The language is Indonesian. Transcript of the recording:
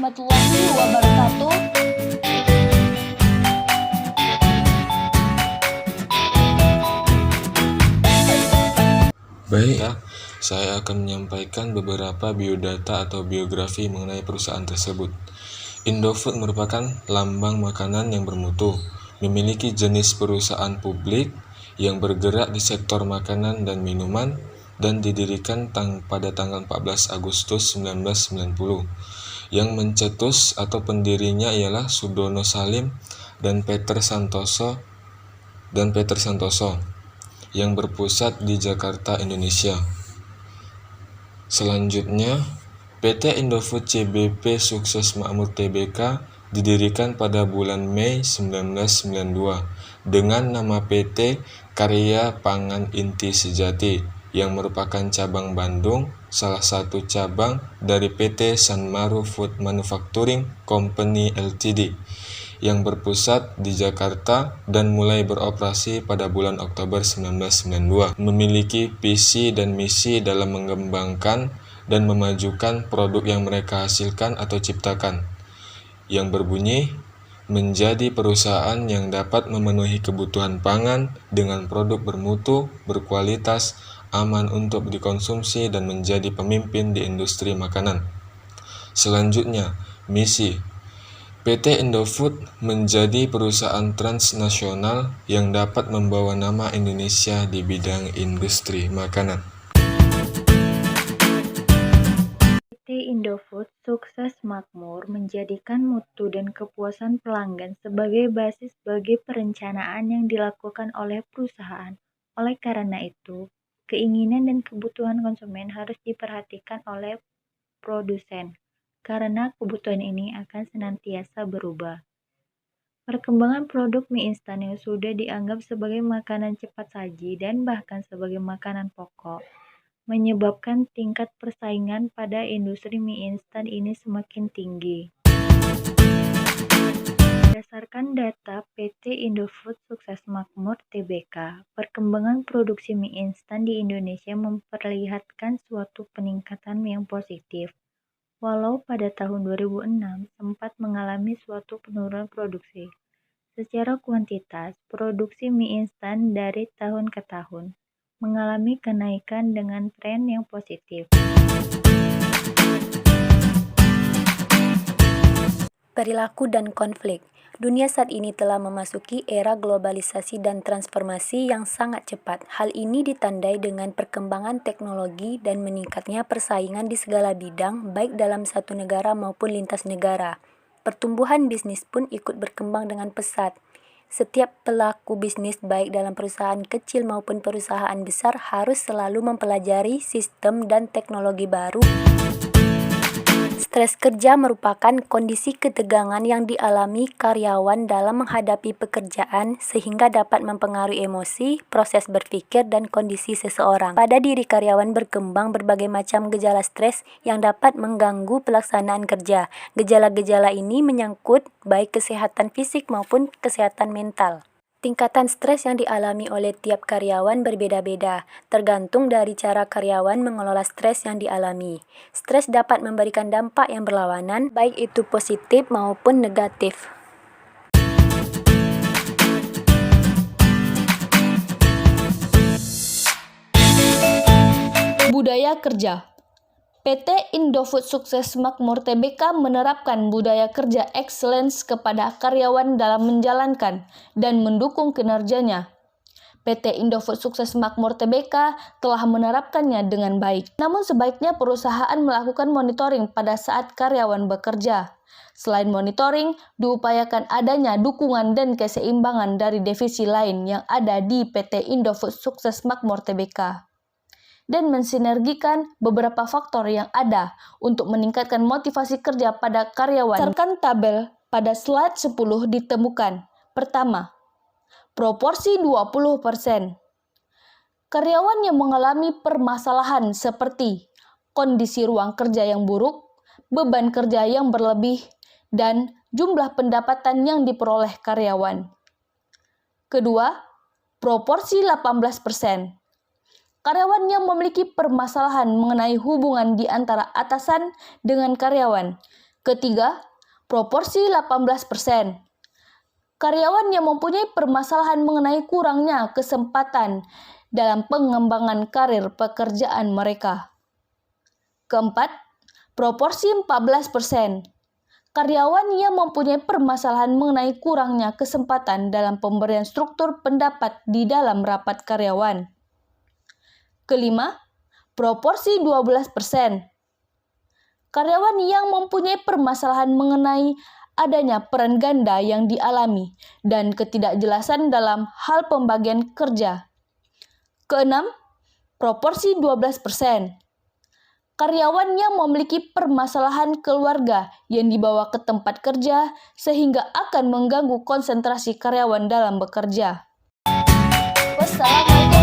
warahmatullahi wabarakatuh. Baik, saya akan menyampaikan beberapa biodata atau biografi mengenai perusahaan tersebut. Indofood merupakan lambang makanan yang bermutu, memiliki jenis perusahaan publik yang bergerak di sektor makanan dan minuman, dan didirikan pada tanggal 14 Agustus 1990. Yang mencetus atau pendirinya ialah Sudono Salim dan Peter Santoso yang berpusat di Jakarta, Indonesia. Selanjutnya, PT Indofood CBP Sukses Makmur Tbk didirikan pada bulan Mei 1992 dengan nama PT Karya Pangan Inti Sejati yang merupakan cabang Bandung, salah satu cabang dari PT Sanmaru Food Manufacturing Company Ltd yang berpusat di Jakarta dan mulai beroperasi pada bulan Oktober 1992. Memiliki visi dan misi dalam mengembangkan dan memajukan produk yang mereka hasilkan atau ciptakan, yang berbunyi menjadi perusahaan yang dapat memenuhi kebutuhan pangan dengan produk bermutu, berkualitas, aman untuk dikonsumsi, dan menjadi pemimpin di industri makanan. Selanjutnya, misi PT Indofood menjadi perusahaan transnasional yang dapat membawa nama Indonesia di bidang industri makanan. PT Indofood Sukses Makmur menjadikan mutu dan kepuasan pelanggan sebagai basis bagi perencanaan yang dilakukan oleh perusahaan. Oleh karena itu, keinginan dan kebutuhan konsumen harus diperhatikan oleh produsen, karena kebutuhan ini akan senantiasa berubah. Perkembangan produk mie instan yang sudah dianggap sebagai makanan cepat saji dan bahkan sebagai makanan pokok menyebabkan tingkat persaingan pada industri mie instan ini semakin tinggi. Berdasarkan data PT Indofood Sukses Makmur Tbk, perkembangan produksi mie instan di Indonesia memperlihatkan suatu peningkatan yang positif. Walau pada tahun 2006 sempat mengalami suatu penurunan produksi. Secara kuantitas, produksi mie instan dari tahun ke tahun mengalami kenaikan dengan tren yang positif. Perilaku dan konflik. Dunia saat ini telah memasuki era globalisasi dan transformasi yang sangat cepat. Hal ini ditandai dengan perkembangan teknologi dan meningkatnya persaingan di segala bidang, baik dalam satu negara maupun lintas negara. Pertumbuhan bisnis pun ikut berkembang dengan pesat. Setiap pelaku bisnis baik dalam perusahaan kecil maupun perusahaan besar harus selalu mempelajari sistem dan teknologi baru. Stres kerja merupakan kondisi ketegangan yang dialami karyawan dalam menghadapi pekerjaan sehingga dapat mempengaruhi emosi, proses berpikir, dan kondisi seseorang. Pada diri karyawan berkembang berbagai macam gejala stres yang dapat mengganggu pelaksanaan kerja. Gejala-gejala ini menyangkut baik kesehatan fisik maupun kesehatan mental. Tingkatan stres yang dialami oleh tiap karyawan berbeda-beda, tergantung dari cara karyawan mengelola stres yang dialami. Stres dapat memberikan dampak yang berlawanan, baik itu positif maupun negatif. Budaya kerja. PT Indofood Sukses Makmur Tbk menerapkan budaya kerja excellence kepada karyawan dalam menjalankan dan mendukung kinerjanya. PT Indofood Sukses Makmur Tbk telah menerapkannya dengan baik. Namun sebaiknya perusahaan melakukan monitoring pada saat karyawan bekerja. Selain monitoring, diupayakan adanya dukungan dan keseimbangan dari divisi lain yang ada di PT Indofood Sukses Makmur Tbk. Dan mensinergikan beberapa faktor yang ada untuk meningkatkan motivasi kerja pada karyawan. Berdasarkan tabel pada slide 10 ditemukan. Pertama, proporsi 20%. Karyawan yang mengalami permasalahan seperti kondisi ruang kerja yang buruk, beban kerja yang berlebih, dan jumlah pendapatan yang diperoleh karyawan. Kedua, proporsi 18%. Karyawan yang memiliki permasalahan mengenai hubungan di antara atasan dengan karyawan. Ketiga, proporsi 18%. Karyawan yang mempunyai permasalahan mengenai kurangnya kesempatan dalam pengembangan karir pekerjaan mereka. Keempat, proporsi 14%. Karyawan yang mempunyai permasalahan mengenai kurangnya kesempatan dalam pemberian struktur pendapat di dalam rapat karyawan. Kelima, proporsi 12%. Karyawan yang mempunyai permasalahan mengenai adanya peran ganda yang dialami dan ketidakjelasan dalam hal pembagian kerja. Keenam, proporsi 12%. Karyawan yang memiliki permasalahan keluarga yang dibawa ke tempat kerja sehingga akan mengganggu konsentrasi karyawan dalam bekerja. Wassalamualaikum